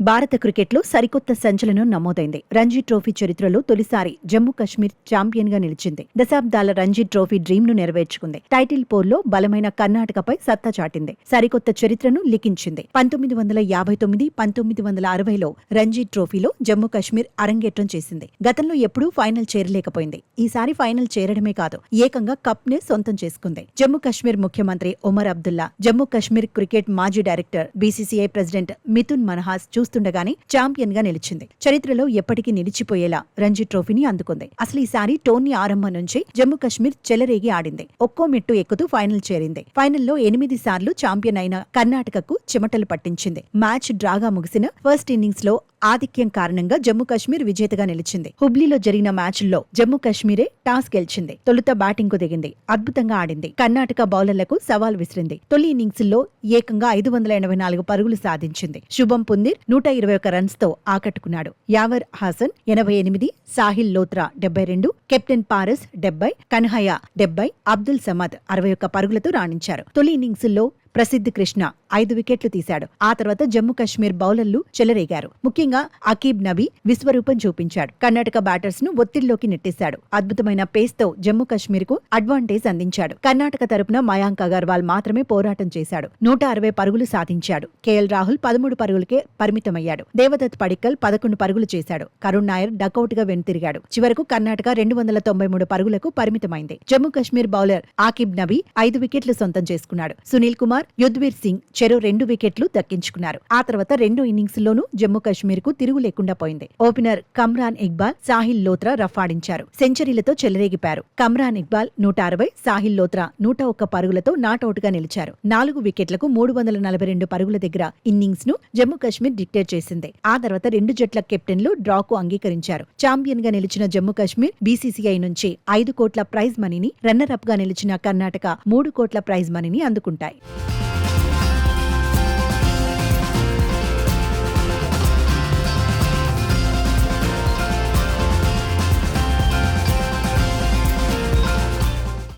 భారత క్రికెట్లో సరికొత్త సంచలనం నమోదైంది. రంజీ ట్రోఫీ చరిత్రలో తొలిసారి జమ్మూ కశ్మీర్ ఛాంపియన్ గా నిలిచింది. దశాబ్దాల రంజీ ట్రోఫీ డ్రీమ్ ను నెరవేర్చుకుంది. టైటిల్ పోర్లో బలమైన కర్ణాటకపై సత్తా చాటింది. సరికొత్త చరిత్రను లిఖించింది. 1959, 1960లో రంజీ ట్రోఫీలో జమ్మూ కశ్మీర్ అరంగేట్రం చేసింది. గతంలో ఎప్పుడూ ఫైనల్ చేరలేకపోయింది. ఈసారి ఫైనల్ చేరడమే కాదు, ఏకంగా కప్ నే సొంతం చేసుకుంది. జమ్మూ కశ్మీర్ ముఖ్యమంత్రి ఒమర్ అబ్దుల్లా, జమ్మూ కశ్మీర్ క్రికెట్ మాజీ director, BCCI president Mithun Manhas చూస్తుండగానే ఛాంపియన్ గా నిలిచింది. చరిత్రలో ఎప్పటికీ నిలిచిపోయేలా రంజీ ట్రోఫీని అందుకుంది. అసలు ఈసారి టోర్నీ ఆరంభం నుంచి జమ్మూ కశ్మీర్ చెలరేగి ఆడింది. ఒక్కో మెట్టు ఎక్కుతూ ఫైనల్ చేరింది. ఫైనల్లో 8 సార్లు ఛాంపియన్ అయిన కర్ణాటకకు చెమటలు పట్టించింది. మ్యాచ్ డ్రాగా ముగిసిన ఫస్ట్ ఇన్నింగ్స్ లో ఆధిక్యం కారణంగా జమ్మూ కశ్మీర్ విజేతగా నిలిచింది. హుబ్లీలో జరిగిన మ్యాచ్ల్లో జమ్మూ కశ్మీరే టాస్ గెలిచింది. తొలుత బ్యాటింగ్ కు దిగింది. అద్భుతంగా ఆడింది. కర్ణాటక బౌలర్లకు సవాల్ విసిరింది. తొలి ఇన్నింగ్స్ లో ఏకంగా 584 పరుగులు సాధించింది. శుభం పుందిర్ 121 రన్స్ తో ఆకట్టుకున్నాడు. యావర్ హాసన్ 88, సాహిల్ లోత్రా 72, కెప్టెన్ పారస్ 70, కన్హయ్య 70, అబ్దుల్ సమద్ 61 పరుగులతో రాణించారు. తొలి ఇన్నింగ్స్ లో ప్రసిద్ధ్ కృష్ణ 5 వికెట్లు తీశాడు. ఆ తర్వాత జమ్మూ కశ్మీర్ బౌలర్లు చెలరేగారు. ముఖ్యంగా అకీబ్ నబీ విశ్వరూపం చూపించాడు. కర్ణాటక బ్యాటర్స్ ను ఒత్తిడిలోకి నెట్టేశాడు. అద్భుతమైన పేస్ తో జమ్మూ కశ్మీర్ కు అడ్వాంటేజ్ అందించాడు. కర్ణాటక తరపున మయాంక్ అగర్వాల్ మాత్రమే పోరాటం చేశాడు. 160 పరుగులు సాధించాడు. కేఎల్ రాహుల్ 13 పరుగులకే పరిమితమయ్యాడు. దేవదత్ పడిక్కల్ 11 పరుగులు చేశాడు. కరుణ్ నాయర్ డకౌట్ గా వెనుతిరిగాడు. చివరకు కర్ణాటక 293 పరుగులకు పరిమితమైంది. జమ్మూ కశ్మీర్ బౌలర్ ఆకిబ్ నబీ 5 వికెట్లు సొంతం చేసుకున్నాడు. సునీల్ కుమార్, యుద్వీర్ సింగ్ చెరో 2 వికెట్లు దక్కించుకున్నారు. ఆ తర్వాత 2 ఇన్నింగ్స్ లోనూ జమ్మూ కశ్మీర్ కు తిరుగు లేకుండా పోయింది. ఓపెనర్ కమ్రాన్ ఇక్బాల్, సాహిల్ లోత్రా రఫాడించారు. సెంచరీలతో చెలరేగిపారు. కమ్రాన్ ఇక్బాల్ 160, సాహిల్ లోత్రా 101 పరుగులతో నాటౌట్ గా నిలిచారు. 4 వికెట్లకు 342 పరుగుల దగ్గర ఇన్నింగ్స్ ను జమ్మూ కశ్మీర్ డిక్టేట్ చేసింది. ఆ తర్వాత 2 జట్ల కెప్టెన్లు డ్రాకు అంగీకరించారు. ఛాంపియన్ గా నిలిచిన జమ్మూ కశ్మీర్ బీసీసీఐ నుంచి 5 కోట్ల ప్రైజ్ మనీని, రన్నర్ అప్ గా నిలిచిన కర్ణాటక 3 కోట్ల ప్రైజ్ మనీని అందుకుంటాయి.